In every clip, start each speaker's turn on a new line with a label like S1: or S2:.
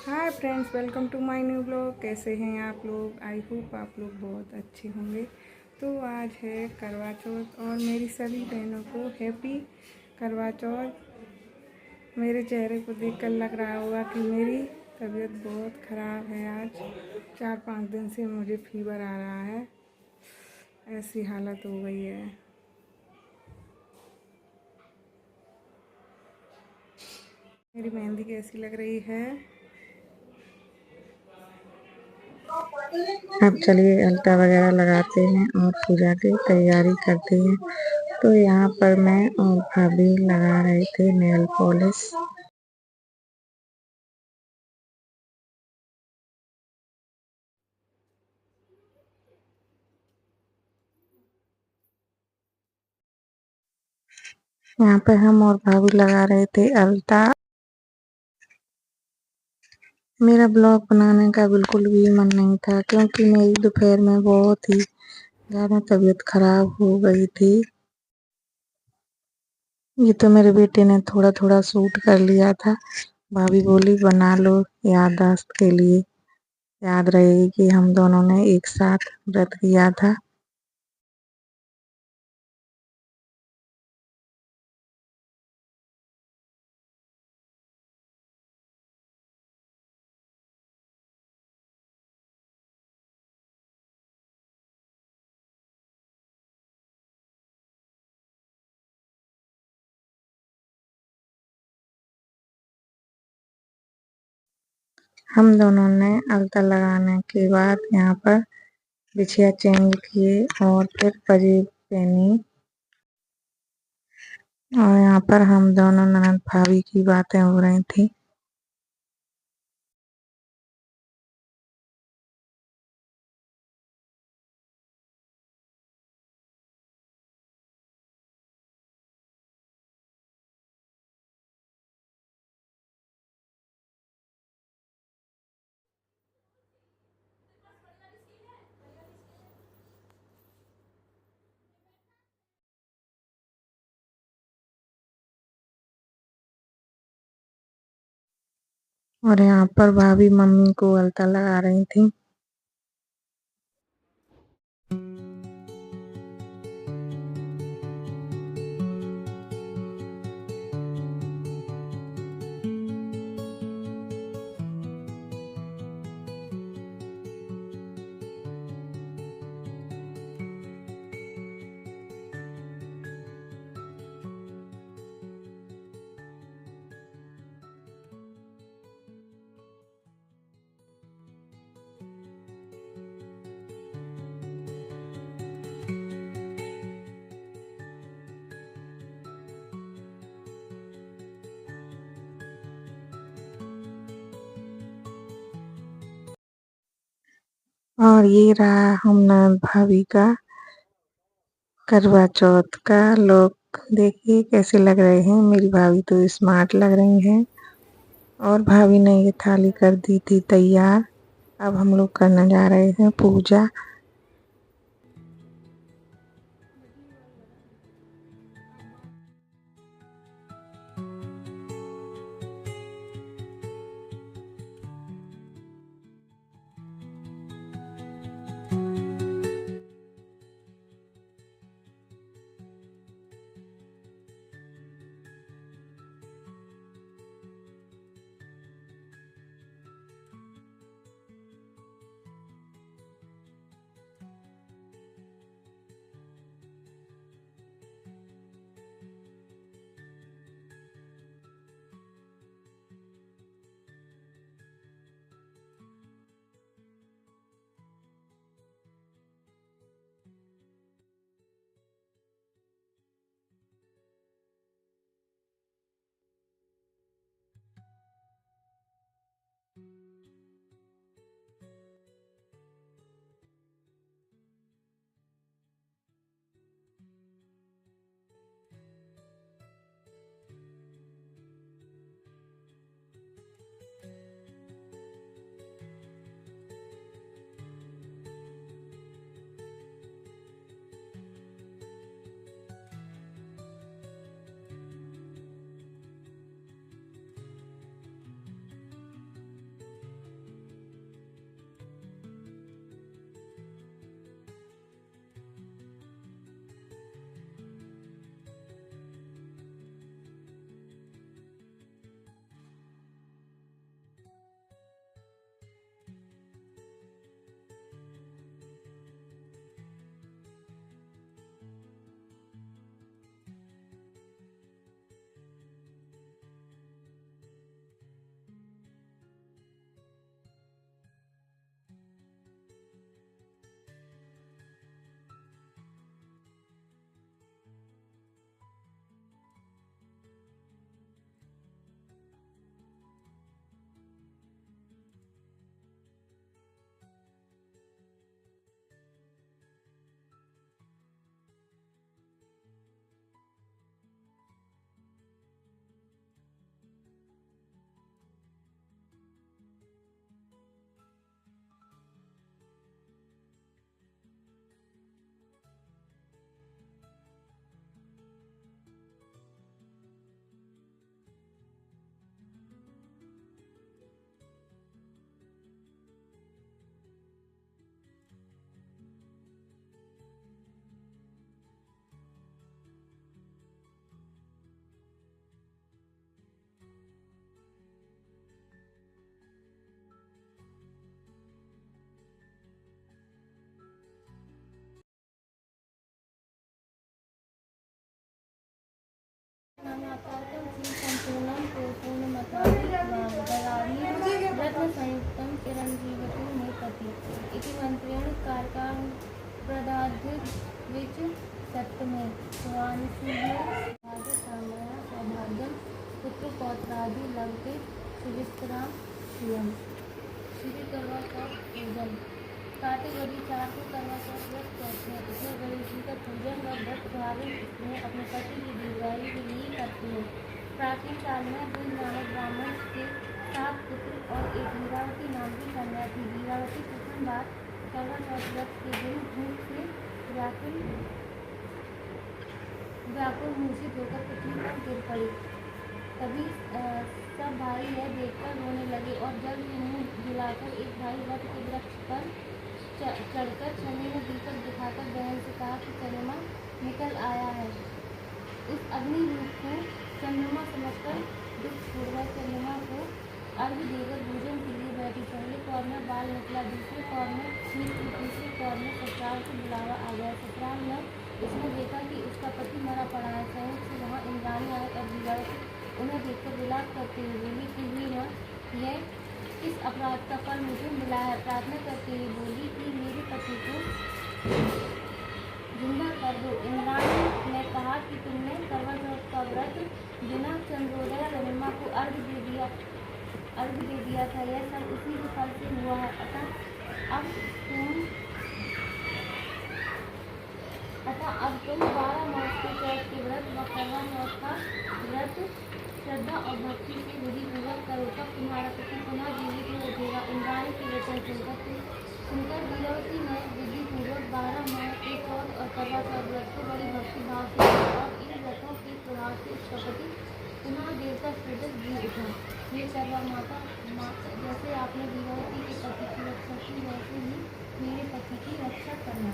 S1: Hi friends, welcome to my new blog. कैसे हैं आप लोग? आई होप आप लोग बहुत अच्छे होंगे। तो आज है करवा चौथ और मेरी सभी बहनों को हैप्पी करवा चौथ। मेरे चेहरे को देखकर लग रहा होगा कि मेरी तबीयत बहुत ख़राब है। आज 4-5 दिन से मुझे फीवर आ रहा है, ऐसी हालत हो गई है। मेरी मेहंदी कैसी लग रही है?
S2: अब चलिए अलता वगैरह लगाते हैं और पूजा की तैयारी करते हैं। तो यहाँ पर मैं और भाभी लगा रहे थे नेल पॉलिश। यहाँ पर हम और भाभी लगा रहे थे अलता। मेरा ब्लॉग बनाने का बिल्कुल भी मन नहीं था क्योंकि मेरी दोपहर में बहुत ही ज़्यादा तबीयत खराब हो गई थी। ये तो मेरे बेटे ने थोड़ा थोड़ा शूट कर लिया था। भाभी बोली बना लो याददाश्त के लिए, याद रहेगी कि हम दोनों ने एक साथ व्रत किया था। हम दोनों ने अलता लगाने के बाद यहाँ पर बिछिया चेंज किए और फिर पंजेब पहनी। और यहाँ पर हम दोनों ननद भाभी की बातें हो रही थी। और यहाँ पर भाभी मम्मी को अलता लगा रही थी। और ये रहा हम ननद भाभी का करवा चौथ का लुक। देखिए कैसे लग रहे हैं। मेरी भाभी तो स्मार्ट लग रही हैं। और भाभी ने ये थाली कर दी थी तैयार। अब हम लोग करने जा रहे हैं पूजा।
S3: विच सप्तमे स्वांशुले भाग्य सौभाग्यम पुत्र पौत्रादि लभते सुविस्तराम श्रियम। श्री करवा चौथ पूजन। कार्तिक बड़ी 4 को करवा चौथ व्रत कहते हैं। इसमें गणेश जी का पूजन व व्रत धारण स्त्रियाँ अपने पति की दीर्घायु के लिए करती हैं। प्राचीन काल में नानक ब्राह्मण के 7 पुत्र और एक लीलावती नाम की कन्या थी। लीलावती प्रथम बार करवा चौथ व्रत के दिन भूख से व्याकुल मूर्छित होकर पृथ्वी पर गिर पड़ी। तभी सब भाई यह देखकर रोने लगे और जल में मुंह गिलाकर एक भाई वट के वृक्ष पर चढ़कर छवि में दीपक दिखाकर बहन से कहा कि चंद्रमा निकल आया है। उस अग्नि रूप को चंद्रमा समझकर दुखपूर्वक चंद्रमा को अर्घ्य देकर भोजन के लिए बैठी। पहले कौर में बाल निकला, दूसरे कौर में खीर, तीसरे कौर में ससुराल से बुलावा आ गया। ससुराल में उसने देखा कि उसका पति मरा पड़ा है। संयोग से वहाँ इंद्राणी आए और लीलावती उन्हें देखकर विलाप करते हुए बोली कि यह इस अपराध का फल मुझे मिला है। प्रार्थना करते हुए बोली कि मेरे पति को जिंदा कर दो। इंद्राणी ने कहा कि तुमने करवा चौथ का व्रत बिना चंद्रोदय चंद्रमा को अर्घ्य दे दिया था। यह सब उसी के फल से हुआ है। अतः अब तुम 12 मास के चौथ के व्रत व करवा चौथ का व्रत श्रद्धा और भक्ति से विधि पूर्वक करो, तब तुम्हारा पति पुनः जीवित हो उठेगा। इंद्राणी के वचन सुनकर लीलावती ने विधि पूर्वक 12 मास के चौथ और करवा चौथ व्रत को बड़ी भक्ति भाव से किया और इन व्रतों के प्रभाव से उसका पति पुनः देवता सूरज जी उठा। ये करवा माता जैसे आपने लीलावती के पति की रक्षा की, वैसे ही मेरे पति की रक्षा करना।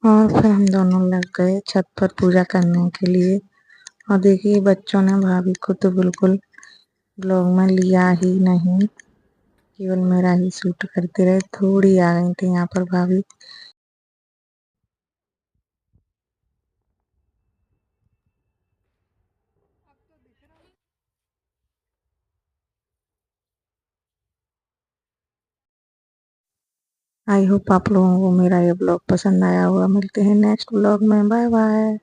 S2: और फिर हम दोनों लग गए छत पर पूजा करने के लिए। और देखिए बच्चों ने भाभी को तो बिल्कुल ब्लॉग में लिया ही नहीं, केवल मेरा ही शूट करते रहे। थोड़ी आ गई थी यहाँ पर भाभी। आई होप आप लोगों को मेरा ये ब्लॉग पसंद आया होगा। मिलते हैं नेक्स्ट ब्लॉग में। Bye bye.